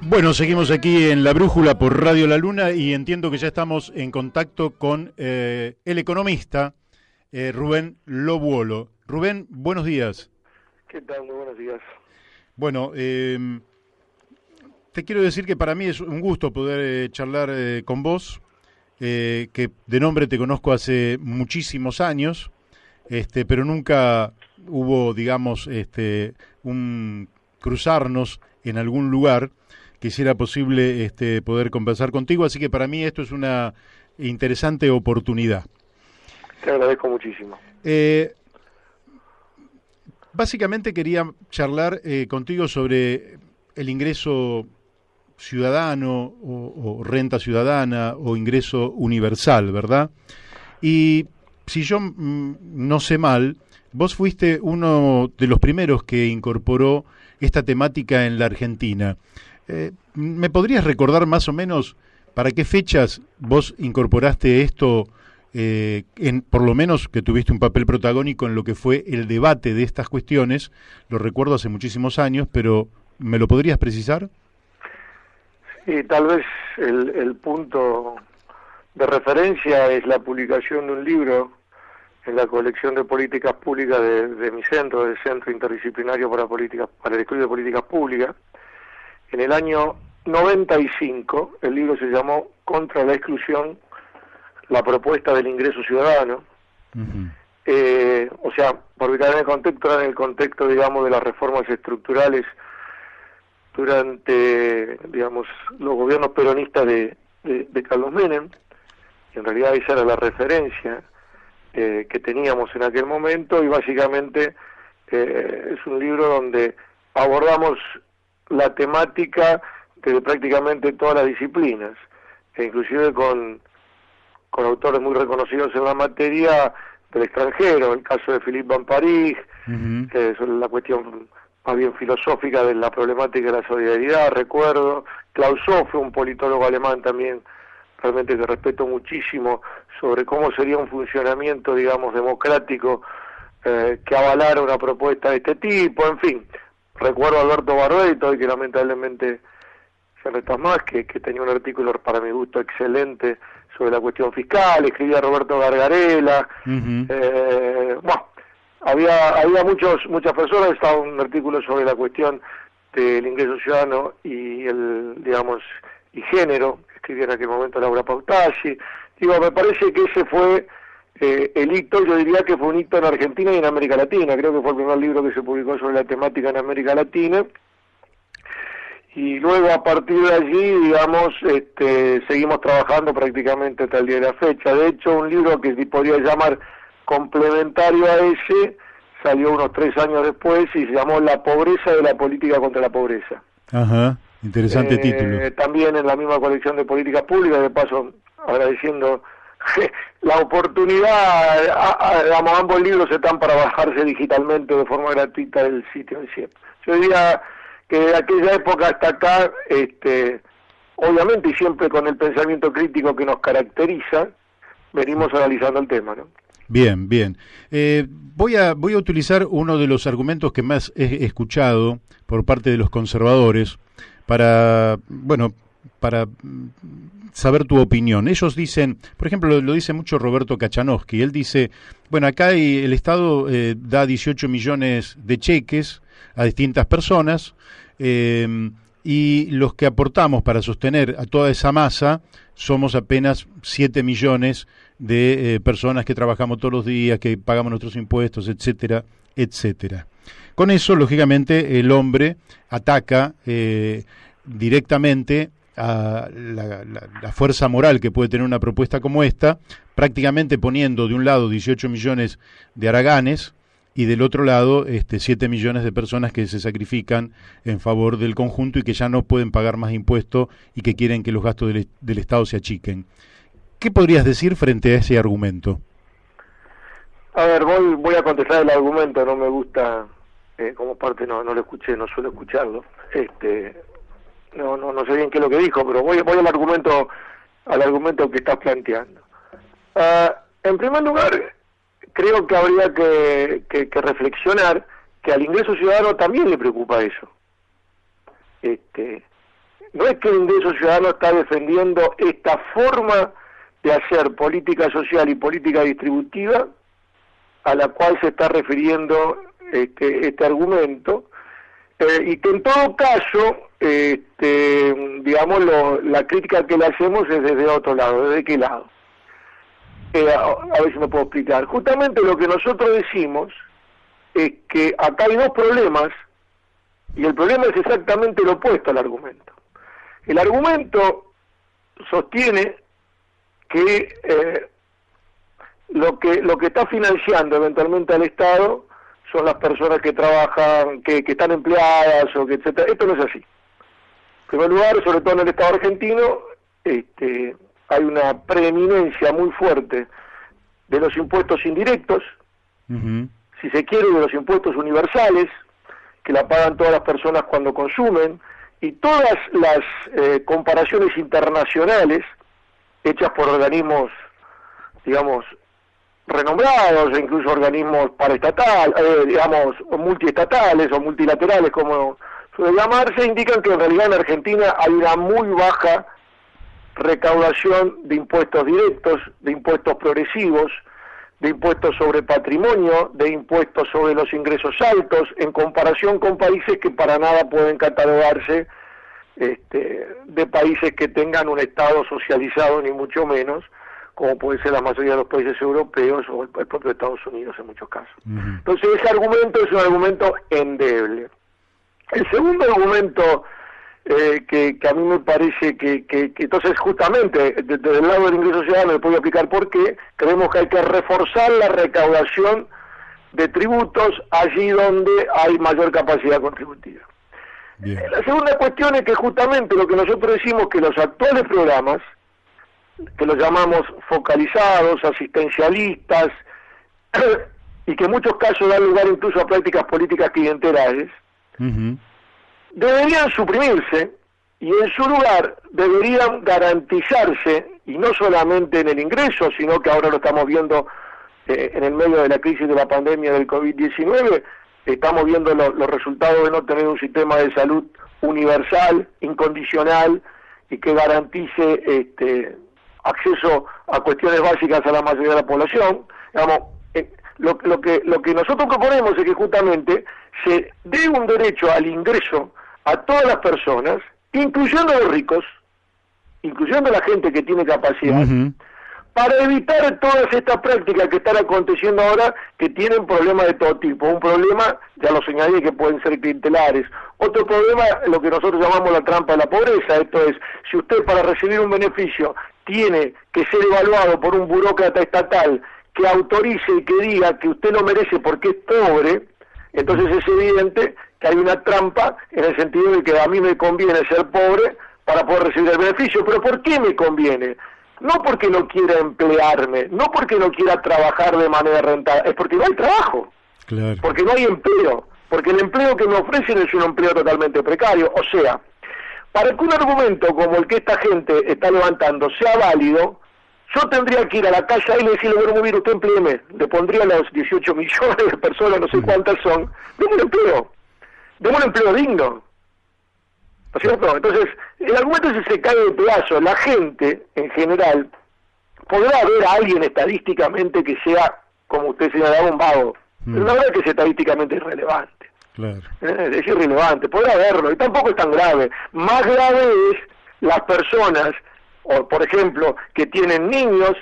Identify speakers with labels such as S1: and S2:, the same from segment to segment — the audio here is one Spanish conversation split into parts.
S1: Bueno, seguimos aquí en La Brújula por Radio La Luna y entiendo que ya estamos en contacto con el economista Rubén Lobuolo. Rubén, buenos días.
S2: ¿Qué tal? Muy buenos días.
S1: Bueno, te quiero decir que para mí es un gusto poder charlar con vos, que de nombre te conozco hace muchísimos años, pero nunca hubo, digamos, un cruzarnos en algún lugar que hiciera posible poder conversar contigo, así que para mí esto es una interesante oportunidad.
S2: Te agradezco muchísimo.
S1: Básicamente quería charlar contigo sobre el ingreso ciudadano o renta ciudadana o ingreso universal, ¿verdad? Y si yo no sé mal, vos fuiste uno de los primeros que incorporó esta temática en la Argentina. ¿Me podrías recordar más o menos para qué fechas vos incorporaste esto, por lo menos que tuviste un papel protagónico en lo que fue el debate de estas cuestiones? Lo recuerdo hace muchísimos años, pero ¿me lo podrías precisar?
S2: Sí, tal vez el punto de referencia es la publicación de un libro en la colección de políticas públicas de mi centro, del Centro Interdisciplinario para el Estudio de Políticas Públicas. En el año 95, el libro se llamó Contra la Exclusión, la propuesta del ingreso ciudadano. O sea, por ubicar en el contexto, era en el contexto, digamos, de las reformas estructurales durante, digamos, los gobiernos peronistas de Carlos Menem. Y en realidad esa era la referencia que teníamos en aquel momento, y básicamente es un libro donde abordamos la temática de prácticamente todas las disciplinas, e inclusive con autores muy reconocidos en la materia del extranjero, el caso de Philippe Van Parijs, sobre la cuestión más bien filosófica de la problemática de la solidaridad, recuerdo, Klaus Hofe, un politólogo alemán también, realmente que respeto muchísimo, sobre cómo sería un funcionamiento, digamos, democrático que avalara una propuesta de este tipo, en fin. Recuerdo a Alberto Barreto, que lamentablemente ya no está más, que tenía un artículo para mi gusto excelente sobre la cuestión fiscal, escribía Roberto Gargarella, bueno, había muchas personas, estaba un artículo sobre la cuestión del ingreso ciudadano y y género, que escribía en aquel momento Laura Pautaggi. Digo, me parece que ese fue el hito, yo diría que fue un hito en Argentina y en América Latina. Creo que fue el primer libro que se publicó sobre la temática en América Latina. Y luego, a partir de allí, digamos, seguimos trabajando prácticamente hasta el día de la fecha. De hecho, un libro que se podría llamar complementario a ese salió unos 3 años después y se llamó La pobreza de la política contra la pobreza. Ajá,
S1: interesante título.
S2: También en la misma colección de políticas públicas, de paso agradeciendo la oportunidad, ambos libros están para bajarse digitalmente de forma gratuita del sitio del CIEP. Yo diría que de aquella época hasta acá, obviamente y siempre con el pensamiento crítico que nos caracteriza, venimos analizando el tema, ¿no?
S1: Bien, bien. Voy a utilizar uno de los argumentos que más he escuchado por parte de los conservadores para saber tu opinión. Ellos dicen, por ejemplo, lo dice mucho Roberto Kachanowski, él dice, bueno, acá el Estado da 18 millones de cheques a distintas personas y los que aportamos para sostener a toda esa masa somos apenas 7 millones de personas que trabajamos todos los días, que pagamos nuestros impuestos, etcétera, etcétera. Con eso, lógicamente, el hombre ataca directamente a la fuerza moral que puede tener una propuesta como esta, prácticamente poniendo de un lado 18 millones de haraganes y del otro lado 7 millones de personas que se sacrifican en favor del conjunto y que ya no pueden pagar más impuestos y que quieren que los gastos del Estado se achiquen. ¿Qué podrías decir frente a ese argumento?
S2: A ver, voy a contestar el argumento, no me gusta, como parte no lo escuché, no suelo escucharlo, no sé bien qué es lo que dijo, pero voy al argumento que estás planteando. En primer lugar, creo que habría que reflexionar que al ingreso ciudadano también le preocupa eso. no es que el Ingreso Ciudadano está defendiendo esta forma de hacer política social y política distributiva a la cual se está refiriendo este argumento, y que en todo caso, digamos, la crítica que le hacemos es desde otro lado. ¿Desde qué lado? A ver si me puedo explicar. Justamente lo que nosotros decimos es que acá hay dos problemas, y el problema es exactamente lo opuesto al argumento. El argumento sostiene que lo que está financiando eventualmente al Estado son las personas que trabajan, que están empleadas, o que etcétera. Esto no es así. En primer lugar, sobre todo en el Estado argentino, hay una preeminencia muy fuerte de los impuestos indirectos, si se quiere, de los impuestos universales, que la pagan todas las personas cuando consumen, y todas las comparaciones internacionales hechas por organismos, digamos, renombrados, e incluso organismos paraestatales, digamos, multiestatales o multilaterales, como suele llamarse, indican que en realidad en Argentina hay una muy baja recaudación de impuestos directos, de impuestos progresivos, de impuestos sobre patrimonio, de impuestos sobre los ingresos altos, en comparación con países que para nada pueden catalogarse de países que tengan un Estado socializado, ni mucho menos, como puede ser la mayoría de los países europeos o el propio Estados Unidos en muchos casos. Entonces ese argumento es un argumento endeble. El segundo argumento que a mí me parece que entonces justamente desde el lado del ingreso ciudadano, le puedo explicar por qué, creemos que hay que reforzar la recaudación de tributos allí donde hay mayor capacidad contributiva. Bien. La segunda cuestión es que justamente lo que nosotros decimos, que los actuales programas, que los llamamos focalizados, asistencialistas, y que en muchos casos dan lugar incluso a prácticas políticas clientelares, deberían suprimirse, y en su lugar deberían garantizarse, y no solamente en el ingreso, sino que ahora lo estamos viendo en el medio de la crisis de la pandemia del COVID-19, estamos viendo los resultados de no tener un sistema de salud universal, incondicional, y que garantice acceso a cuestiones básicas a la mayoría de la población. Digamos, lo que nosotros proponemos es que justamente se dé un derecho al ingreso a todas las personas, incluyendo a los ricos, incluyendo a la gente que tiene capacidad, para evitar todas estas prácticas que están aconteciendo ahora, que tienen problemas de todo tipo. Un problema, ya lo señalé, que pueden ser clientelares. Otro problema, lo que nosotros llamamos la trampa de la pobreza. Esto es, si usted para recibir un beneficio tiene que ser evaluado por un burócrata estatal que autorice y que diga que usted lo merece porque es pobre, entonces es evidente que hay una trampa en el sentido de que a mí me conviene ser pobre para poder recibir el beneficio. ¿Pero por qué me conviene? No porque no quiera emplearme, no porque no quiera trabajar de manera rentable, es porque no hay trabajo, claro, porque no hay empleo, porque el empleo que me ofrecen es un empleo totalmente precario. O sea, para que un argumento como el que esta gente está levantando sea válido, yo tendría que ir a la casa y decirle, bueno, muy bien, usted empléeme, le pondría a los 18 millones de personas, no sé cuántas son, deme un empleo digno. ¿No es cierto? Entonces, el argumento es que se cae de pedazo. La gente, en general, podrá ver a alguien estadísticamente que sea, como usted señalaba, un vago. Pero la verdad es que es estadísticamente irrelevante. Claro. Es irrelevante, podrá verlo, y tampoco es tan grave. Más grave es las personas, o por ejemplo, que tienen niños,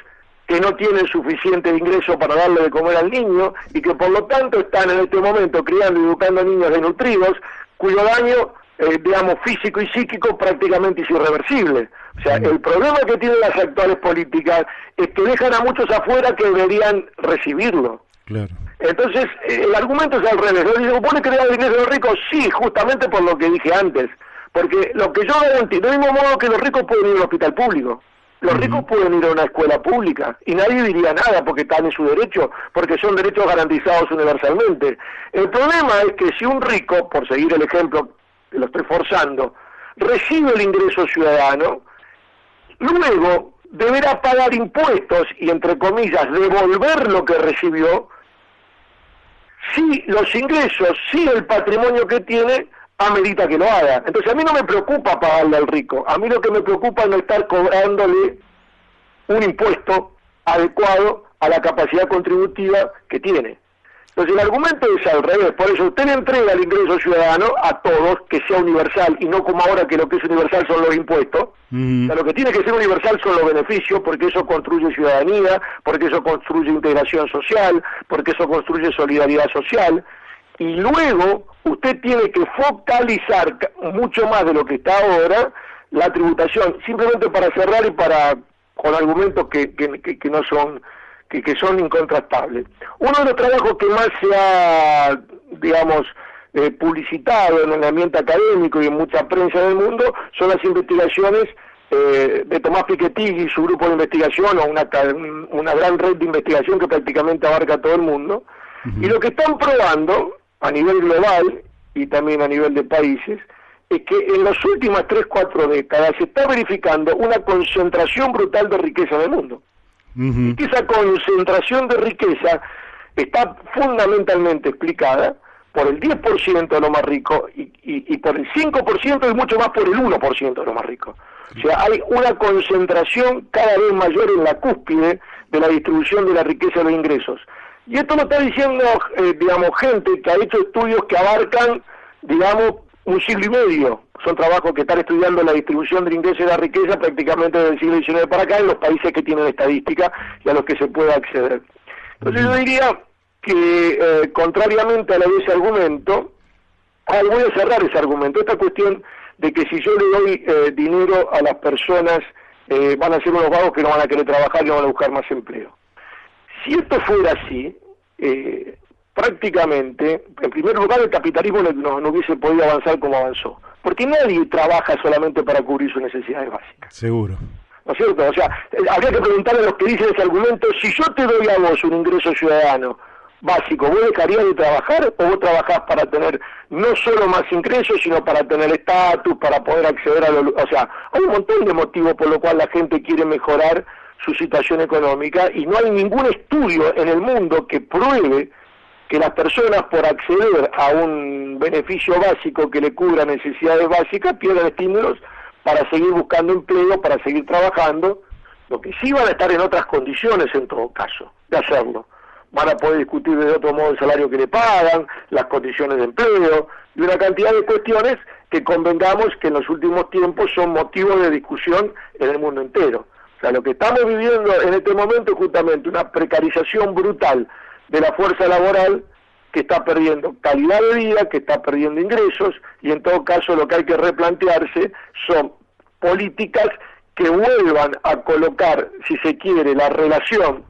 S2: que no tienen suficiente ingreso para darle de comer al niño, y que por lo tanto están en este momento criando y educando niños desnutridos, cuyo daño digamos, físico y psíquico prácticamente es irreversible. O sea, el problema que tienen las actuales políticas es que dejan a muchos afuera que deberían recibirlo. Claro. Entonces, el argumento es al revés. ¿No supone que le da el ingreso a los ricos? Sí, justamente por lo que dije antes. Porque lo que yo garantizo, del mismo modo que los ricos pueden ir al hospital público, los ricos pueden ir a una escuela pública, y nadie diría nada porque están en su derecho, porque son derechos garantizados universalmente. El problema es que si un rico, por seguir el ejemplo, que lo estoy forzando, recibe el ingreso ciudadano, luego deberá pagar impuestos y, entre comillas, devolver lo que recibió, si los ingresos, si el patrimonio que tiene amerita que lo haga. Entonces a mí no me preocupa pagarle al rico, a mí lo que me preocupa es no estar cobrándole un impuesto adecuado a la capacidad contributiva que tiene. Entonces el argumento es al revés, por eso usted le entrega el ingreso ciudadano a todos, que sea universal, y no como ahora que lo que es universal son los impuestos. O sea, lo que tiene que ser universal son los beneficios, porque eso construye ciudadanía, porque eso construye integración social, porque eso construye solidaridad social, y luego usted tiene que focalizar mucho más de lo que está ahora la tributación, simplemente para cerrar y con argumentos que no son, que son incontrastables. Uno de los trabajos que más se ha, digamos, publicitado en el ambiente académico y en mucha prensa del mundo son las investigaciones de Tomás Piketty y su grupo de investigación, o una gran red de investigación que prácticamente abarca todo el mundo. Y lo que están probando a nivel global y también a nivel de países es que en las últimas 3-4 décadas se está verificando una concentración brutal de riqueza en el mundo. Y que esa concentración de riqueza está fundamentalmente explicada por el 10% de lo más rico y por el 5% y mucho más por el 1% de lo más rico. O sea, hay una concentración cada vez mayor en la cúspide de la distribución de la riqueza de los ingresos. Y esto lo está diciendo, digamos, gente que ha hecho estudios que abarcan, digamos, un siglo y medio. Son trabajos que están estudiando la distribución del ingreso y de la riqueza prácticamente desde el siglo XIX para acá en los países que tienen estadística y a los que se puede acceder. Entonces yo diría que, contrariamente a ese argumento, voy a cerrar ese argumento, esta cuestión de que si yo le doy dinero a las personas, van a ser unos vagos que no van a querer trabajar y no van a buscar más empleo. Si esto fuera así, prácticamente, en primer lugar, el capitalismo no hubiese podido avanzar como avanzó, porque nadie trabaja solamente para cubrir sus necesidades básicas.
S1: Seguro.
S2: ¿No es cierto? O sea, habría que preguntarle a los que dicen ese argumento, si yo te doy a vos un ingreso ciudadano básico, ¿vos dejarías de trabajar o vos trabajás para tener no solo más ingresos, sino para tener estatus, para poder acceder a o sea, hay un montón de motivos por los cuales la gente quiere mejorar su situación económica y no hay ningún estudio en el mundo que pruebe que las personas por acceder a un beneficio básico que le cubra necesidades básicas pierdan estímulos para seguir buscando empleo, para seguir trabajando, lo que sí van a estar en otras condiciones en todo caso de hacerlo. Van a poder discutir de otro modo el salario que le pagan, las condiciones de empleo y una cantidad de cuestiones que convengamos que en los últimos tiempos son motivo de discusión en el mundo entero. O sea, lo que estamos viviendo en este momento es justamente una precarización brutal de la fuerza laboral que está perdiendo calidad de vida, que está perdiendo ingresos, y en todo caso lo que hay que replantearse son políticas que vuelvan a colocar, si se quiere, la relación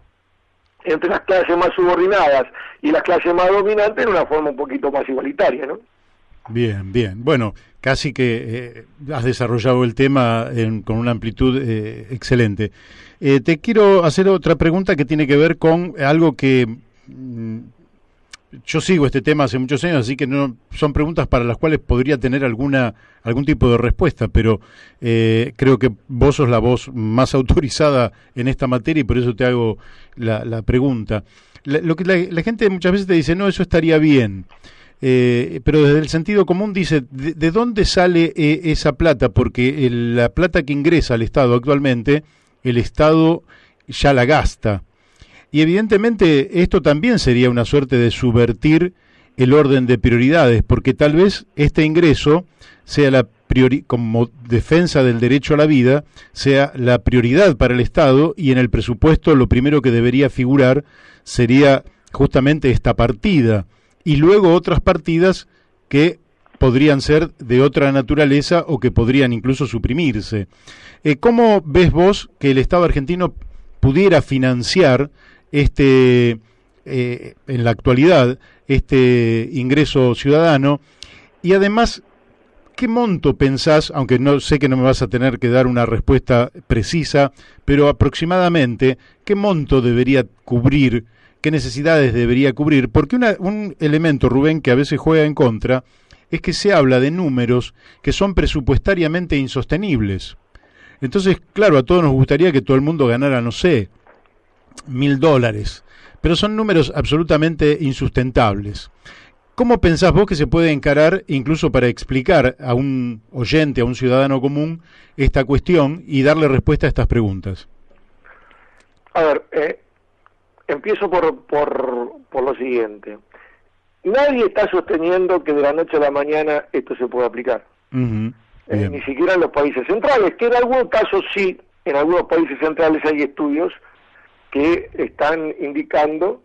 S2: entre las clases más subordinadas y las clases más dominantes en una forma un poquito más igualitaria, ¿no?
S1: Bien, bien. Bueno, casi que has desarrollado el tema con una amplitud excelente. Te quiero hacer otra pregunta que tiene que ver con algo que yo sigo este tema hace muchos años, así que no son preguntas para las cuales podría tener algún tipo de respuesta, pero creo que vos sos la voz más autorizada en esta materia y por eso te hago la pregunta. Lo que la gente muchas veces te dice, no, eso estaría bien. Pero desde el sentido común dice, ¿de dónde sale esa plata? Porque la plata que ingresa al Estado actualmente, el Estado ya la gasta. Y evidentemente esto también sería una suerte de subvertir el orden de prioridades, porque tal vez este ingreso sea como defensa del derecho a la vida, sea la prioridad para el Estado, y en el presupuesto lo primero que debería figurar sería justamente esta partida, y luego otras partidas que podrían ser de otra naturaleza o que podrían incluso suprimirse. ¿Cómo ves vos que el Estado argentino pudiera financiar en la actualidad este ingreso ciudadano? Y además, ¿qué monto pensás, aunque no sé que no me vas a tener que dar una respuesta precisa, pero aproximadamente, qué monto debería cubrir, qué necesidades debería cubrir? Porque un elemento, Rubén, que a veces juega en contra, es que se habla de números que son presupuestariamente insostenibles. Entonces, claro, a todos nos gustaría que todo el mundo ganara, no sé, $1.000, pero son números absolutamente insustentables. ¿Cómo pensás vos que se puede encarar, incluso para explicar a un oyente, a un ciudadano común, esta cuestión y darle respuesta a estas preguntas?
S2: A ver, empiezo por lo siguiente. Nadie está sosteniendo que de la noche a la mañana esto se pueda aplicar. Ni siquiera en los países centrales, que en algunos casos sí, en algunos países centrales hay estudios que están indicando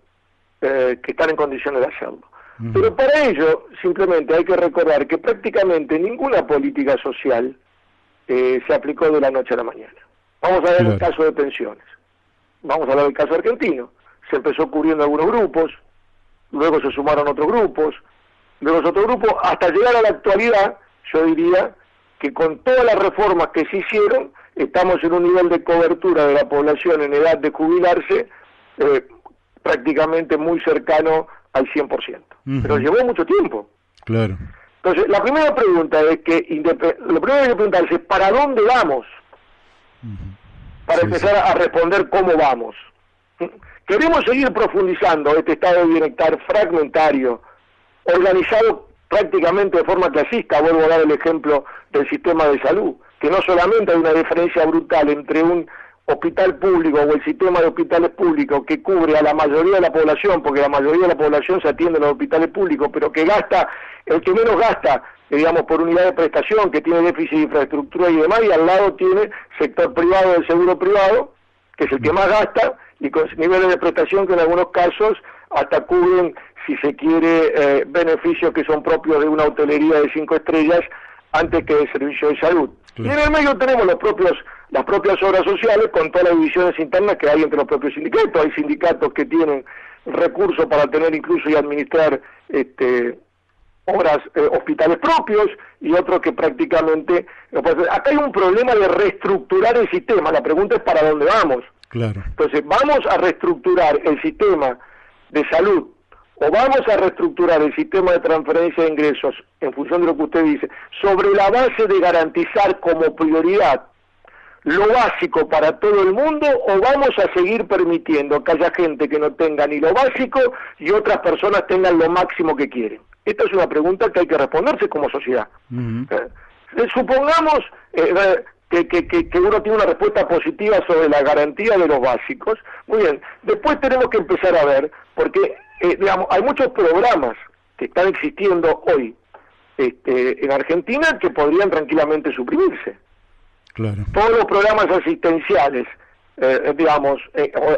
S2: que están en condiciones de hacerlo. Pero para ello, simplemente hay que recordar que prácticamente ninguna política social se aplicó de la noche a la mañana. Vamos a ver el caso de pensiones. Vamos a hablar del caso argentino. Se empezó cubriendo algunos grupos, luego se sumaron otros grupos, luego otro grupo, hasta llegar a la actualidad, yo diría que con todas las reformas que se hicieron, estamos en un nivel de cobertura de la población en edad de jubilarse prácticamente muy cercano al 100%. Pero llevó mucho tiempo.
S1: Claro.
S2: Entonces, la primera pregunta es que, lo primero que hay que preguntarse es, ¿para dónde vamos? Para empezar a responder cómo vamos. Queremos seguir profundizando este estado de bienestar fragmentario, organizado prácticamente de forma clasista. Vuelvo a dar el ejemplo del sistema de salud, que no solamente hay una diferencia brutal entre un hospital público o el sistema de hospitales públicos que cubre a la mayoría de la población, porque la mayoría de la población se atiende en los hospitales públicos, pero que gasta, el que menos gasta, digamos, por unidad de prestación, que tiene déficit de infraestructura y demás, y al lado tiene sector privado del seguro privado, que es el que más gasta, y con niveles de prestación que en algunos casos hasta cubren, si se quiere, beneficios que son propios de una hotelería de 5 estrellas antes que del servicio de salud. Y en el medio tenemos las propias obras sociales con todas las divisiones internas que hay entre los propios sindicatos. Hay sindicatos que tienen recursos para tener incluso y administrar hospitales propios y otros que prácticamente... Acá hay un problema de reestructurar el sistema. La pregunta es ¿para dónde vamos?
S1: Claro.
S2: Entonces, ¿vamos a reestructurar el sistema de salud o vamos a reestructurar el sistema de transferencia de ingresos en función de lo que usted dice, sobre la base de garantizar como prioridad lo básico para todo el mundo, o vamos a seguir permitiendo que haya gente que no tenga ni lo básico y otras personas tengan lo máximo que quieren? Esta es una pregunta que hay que responderse como sociedad. Supongamos que uno tiene una respuesta positiva sobre la garantía de los básicos. Muy bien, después tenemos que empezar a ver, porque digamos, hay muchos programas que están existiendo hoy en Argentina que podrían tranquilamente suprimirse.
S1: Claro.
S2: Todos los programas asistenciales, digamos,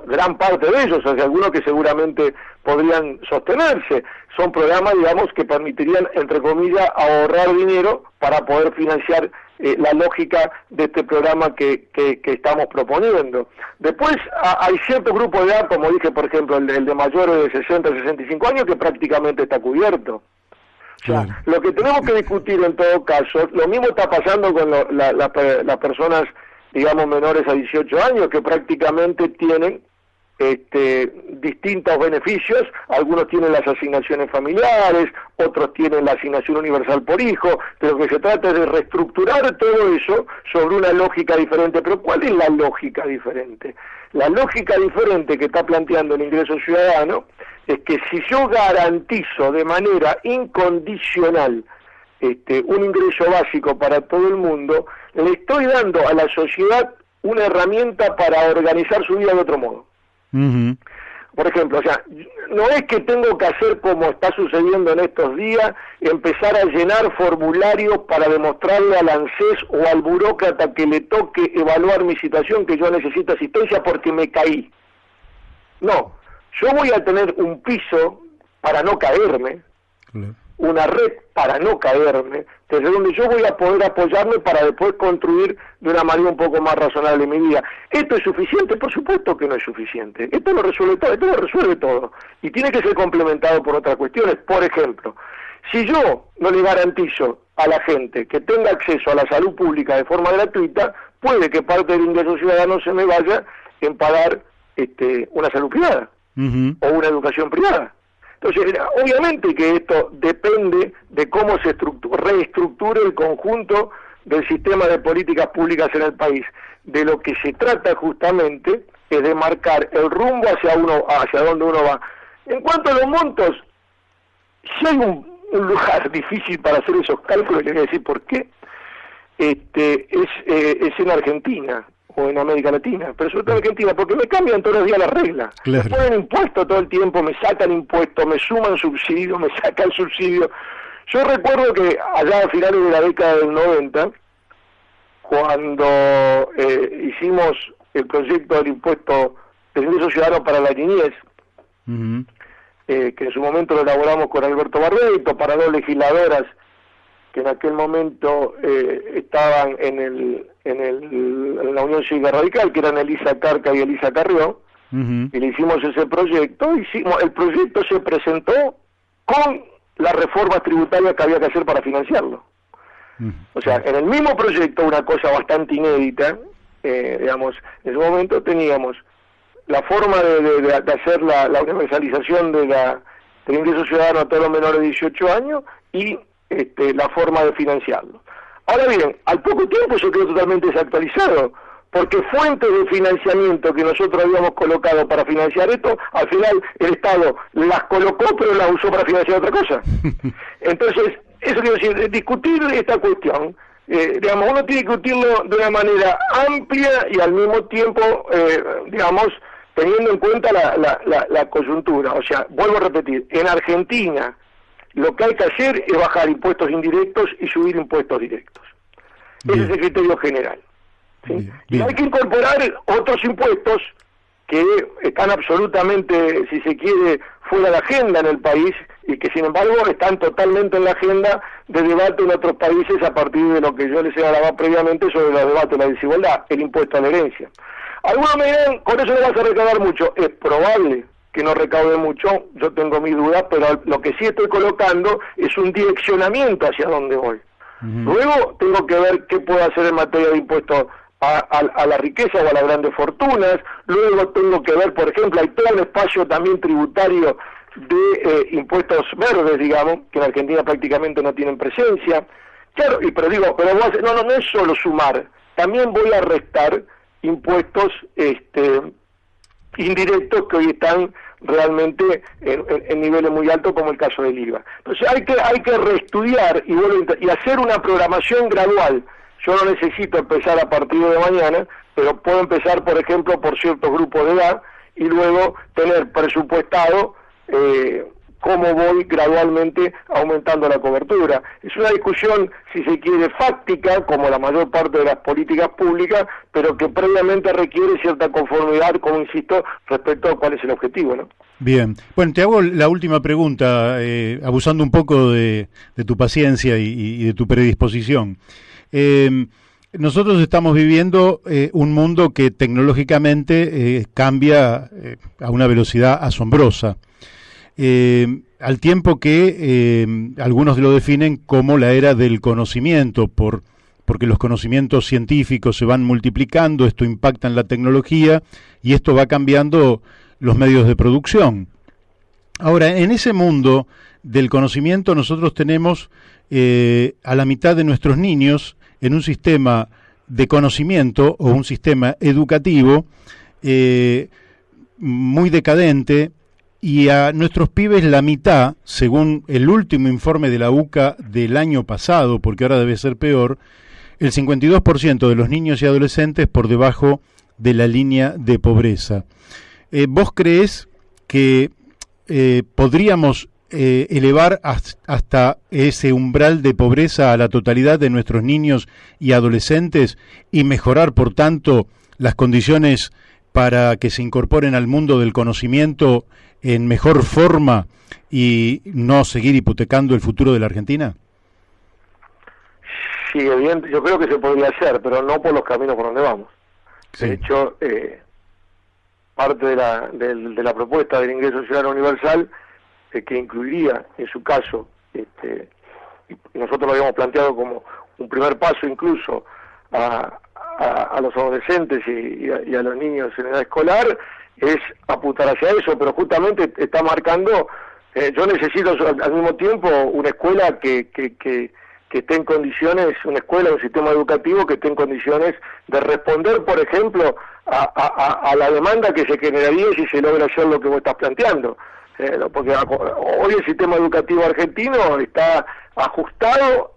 S2: gran parte de ellos, o sea, algunos que seguramente podrían sostenerse, son programas, digamos, que permitirían, entre comillas, ahorrar dinero para poder financiar la lógica de este programa que estamos proponiendo. Después hay ciertos grupos de edad, como dije, por ejemplo, el de mayores de 60 a 65 años, que prácticamente está cubierto. O sea, lo que tenemos que discutir en todo caso, lo mismo está pasando con las personas, digamos, menores a 18 años, que prácticamente tienen distintos beneficios. Algunos tienen las asignaciones familiares, otros tienen la asignación universal por hijo, pero lo que se trata es de reestructurar todo eso sobre una lógica diferente. Pero ¿cuál es la lógica diferente? La lógica diferente que está planteando el ingreso ciudadano es que si yo garantizo de manera incondicional un ingreso básico para todo el mundo, le estoy dando a la sociedad una herramienta para organizar su vida de otro modo. Por ejemplo, o sea, no es que tengo que hacer como está sucediendo en estos días, empezar a llenar formularios para demostrarle al ANSES o al burócrata que le toque evaluar mi situación, que yo necesito asistencia porque me caí. No, yo voy a tener un piso para no caerme, una red para no caerme, desde donde yo voy a poder apoyarme para después construir de una manera un poco más razonable mi vida. ¿Esto es suficiente? Por supuesto que no es suficiente. Esto lo resuelve todo. Y tiene que ser complementado por otras cuestiones. Por ejemplo, si yo no le garantizo a la gente que tenga acceso a la salud pública de forma gratuita, puede que parte del ingreso ciudadano se me vaya en pagar una salud privada o una educación privada. Entonces, obviamente que esto depende de cómo se reestructure el conjunto del sistema de políticas públicas en el país. De lo que se trata justamente es de marcar el rumbo hacia donde uno va. En cuanto a los montos, si hay un lugar difícil para hacer esos cálculos, le voy a decir por qué, es en Argentina o en América Latina, pero sobre todo en Argentina, porque me cambian todos los días las reglas.
S1: Claro.
S2: Me ponen impuestos todo el tiempo, me sacan impuestos, me suman subsidios, me sacan subsidios. Yo recuerdo que allá a finales de la década del 90, cuando hicimos el proyecto del impuesto del ingreso ciudadano para la niñez, que en su momento lo elaboramos con Alberto Barreto, para dos legisladoras que en aquel momento estaban en la Unión Cívica Radical, que eran Elisa Carca y Elisa Carrió, y le hicimos ese proyecto. El proyecto se presentó con las reformas tributarias que había que hacer para financiarlo. O sea, en el mismo proyecto, una cosa bastante inédita, digamos, en ese momento teníamos la forma de hacer la universalización del ingreso ciudadano a todos los menores de 18 años y la forma de financiarlo. Ahora bien, al poco tiempo eso quedó totalmente desactualizado, porque fuentes de financiamiento que nosotros habíamos colocado para financiar esto, al final el Estado las colocó pero las usó para financiar otra cosa. Entonces, eso quiero decir, discutir esta cuestión, digamos, uno tiene que discutirlo de una manera amplia y al mismo tiempo, digamos, teniendo en cuenta la coyuntura. O sea, vuelvo a repetir, en Argentina lo que hay que hacer es bajar impuestos indirectos y subir impuestos directos. Ese es el criterio general. ¿Sí?
S1: Bien.
S2: Y hay que incorporar otros impuestos que están absolutamente, si se quiere, fuera de la agenda en el país y que sin embargo están totalmente en la agenda de debate en otros países a partir de lo que yo les hablaba previamente sobre los debates de la desigualdad, el impuesto a la herencia. Algunos me dirán, con eso no vas a recaudar mucho. Es probable que no recaude mucho, yo tengo mis dudas, pero lo que sí estoy colocando es un direccionamiento hacia dónde voy. Luego tengo que ver qué puedo hacer en materia de impuestos a la riqueza o a las grandes fortunas. Luego tengo que ver, por ejemplo, hay todo un espacio también tributario de impuestos verdes, digamos, que en Argentina prácticamente no tienen presencia. Claro, pero no es solo sumar, también voy a restar impuestos indirectos que hoy están realmente en niveles muy altos, como el caso del IVA. Entonces hay que reestudiar y hacer una programación gradual. Yo no necesito empezar a partir de mañana, pero puedo empezar, por ejemplo, por ciertos grupos de edad y luego tener presupuestado cómo voy gradualmente aumentando la cobertura. Es una discusión, si se quiere, fáctica, como la mayor parte de las políticas públicas, pero que previamente requiere cierta conformidad, como insisto, respecto a cuál es el objetivo, ¿no?
S1: Bien. Bueno, te hago la última pregunta, abusando un poco de tu paciencia y de tu predisposición. Nosotros estamos viviendo un mundo que tecnológicamente cambia a una velocidad asombrosa. Al tiempo que algunos lo definen como la era del conocimiento, porque los conocimientos científicos se van multiplicando, esto impacta en la tecnología y esto va cambiando los medios de producción. Ahora, en ese mundo del conocimiento nosotros tenemos a la mitad de nuestros niños en un sistema de conocimiento o un sistema educativo muy decadente, y a nuestros pibes la mitad, según el último informe de la UCA del año pasado, porque ahora debe ser peor, el 52% de los niños y adolescentes por debajo de la línea de pobreza. ¿Vos creés que podríamos elevar hasta ese umbral de pobreza a la totalidad de nuestros niños y adolescentes y mejorar, por tanto, las condiciones para que se incorporen al mundo del conocimiento en mejor forma y no seguir hipotecando el futuro de la Argentina?
S2: Sí, evidente, yo creo que se podría hacer, pero no por los caminos por donde vamos. Sí. De hecho, parte de la propuesta del ingreso ciudadano universal, que incluiría, en su caso, y nosotros lo habíamos planteado como un primer paso incluso a los adolescentes y a los niños en edad escolar, es apuntar hacia eso, pero justamente está marcando, yo necesito al mismo tiempo una escuela que esté en condiciones, una escuela, un sistema educativo que esté en condiciones de responder, por ejemplo, a la demanda que se generaría si se logra hacer lo que vos estás planteando. Porque hoy el sistema educativo argentino está ajustado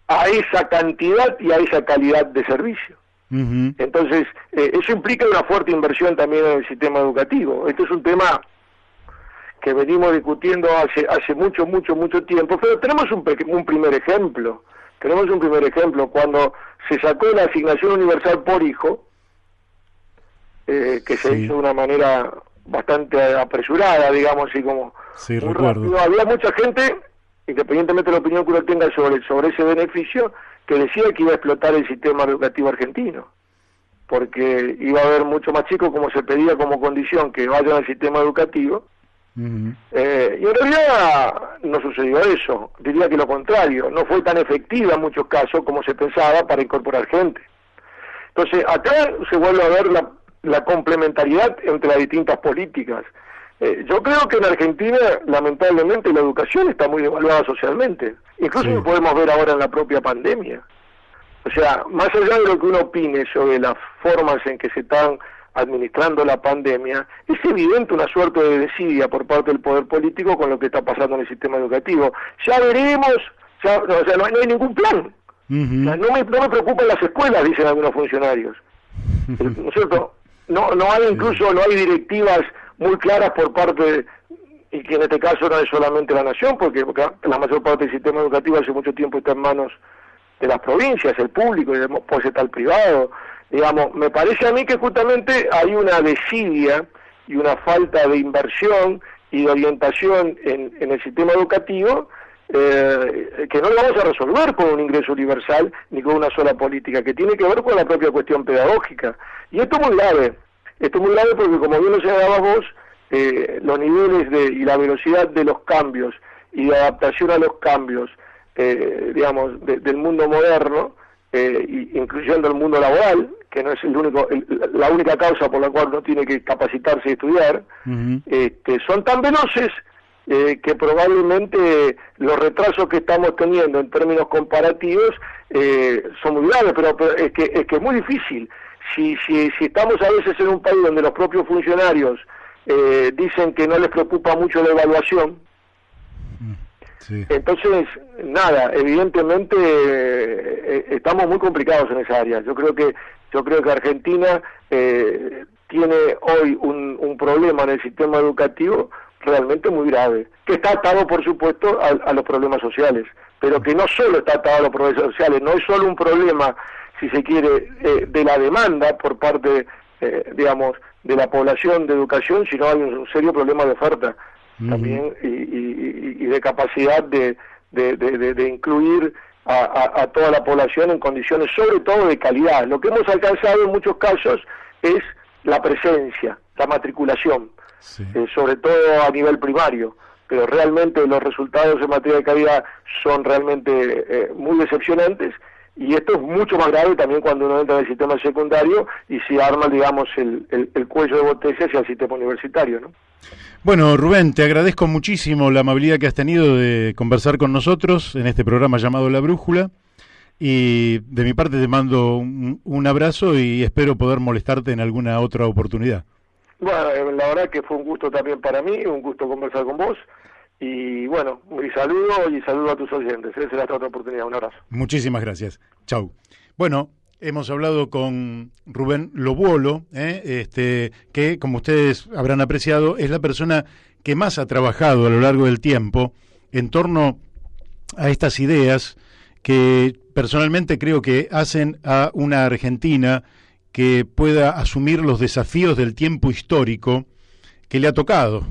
S2: a esa cantidad y a esa calidad de servicio. Uh-huh. Entonces, eso implica una fuerte inversión también en el sistema educativo. Esto es un tema que venimos discutiendo hace mucho tiempo, pero tenemos un primer ejemplo. Cuando se sacó la asignación universal por hijo, que se hizo de una manera bastante apresurada, digamos, así como
S1: sí, recuerdo.
S2: Rápido. Había mucha gente, independientemente de la opinión que uno tenga sobre ese beneficio, que decía que iba a explotar el sistema educativo argentino, porque iba a haber mucho más chicos, como se pedía como condición, que vayan al sistema educativo. Uh-huh. Y en realidad no sucedió eso, diría que lo contrario, no fue tan efectiva en muchos casos como se pensaba para incorporar gente. Entonces acá se vuelve a ver la complementariedad entre las distintas políticas. Yo creo que en Argentina, lamentablemente, la educación está muy devaluada socialmente. Incluso lo podemos ver ahora en la propia pandemia. O sea, más allá de lo que uno opine sobre las formas en que se están administrando la pandemia, es evidente una suerte de desidia por parte del poder político con lo que está pasando en el sistema educativo. Ya veremos, no hay ningún plan. Uh-huh. O sea, no me preocupan las escuelas, dicen algunos funcionarios. ¿No es cierto? No hay incluso, no hay directivas muy claras por parte, y que en este caso no es solamente la nación, porque la mayor parte del sistema educativo hace mucho tiempo está en manos de las provincias, el público, y después está el privado. Digamos, me parece a mí que justamente hay una desidia y una falta de inversión y de orientación en el sistema educativo, que no lo vamos a resolver con un ingreso universal ni con una sola política, que tiene que ver con la propia cuestión pedagógica. Y esto es muy grave porque, como bien lo señalabas vos, los niveles y la velocidad de los cambios y de adaptación a los cambios, digamos, del mundo moderno, incluyendo el mundo laboral, que no es la única causa por la cual uno tiene que capacitarse y estudiar, uh-huh. Son tan veloces que probablemente los retrasos que estamos teniendo en términos comparativos son muy graves, pero es que es muy difícil. Si estamos a veces en un país donde los propios funcionarios dicen que no les preocupa mucho la evaluación, sí. Entonces, nada, evidentemente estamos muy complicados en esa área. Yo creo que Argentina tiene hoy un problema en el sistema educativo realmente muy grave, que está atado, por supuesto, a los problemas sociales, pero que no solo está atado a los problemas sociales, no es solo un problema, si se quiere, de la demanda por parte, digamos, de la población de educación, sino hay un serio problema de oferta también y de capacidad de incluir a toda la población en condiciones sobre todo de calidad. Lo que hemos alcanzado en muchos casos es la presencia, la matriculación, sí. Sobre todo a nivel primario, pero realmente los resultados en materia de calidad son realmente muy decepcionantes, y esto es mucho más grave también cuando uno entra en el sistema secundario y se arma, digamos, el cuello de botella hacia el sistema universitario, ¿no?
S1: Bueno, Rubén, te agradezco muchísimo la amabilidad que has tenido de conversar con nosotros en este programa llamado La Brújula, y de mi parte te mando un abrazo y espero poder molestarte en alguna otra oportunidad.
S2: Bueno, la verdad que fue un gusto también para mí, un gusto conversar con vos, y bueno, mi saludo a tus oyentes. Será hasta otra oportunidad. Un abrazo.
S1: Muchísimas gracias. Chau. Bueno, hemos hablado con Rubén Lobuolo, que, como ustedes habrán apreciado, es la persona que más ha trabajado a lo largo del tiempo en torno a estas ideas que personalmente creo que hacen a una Argentina que pueda asumir los desafíos del tiempo histórico que le ha tocado.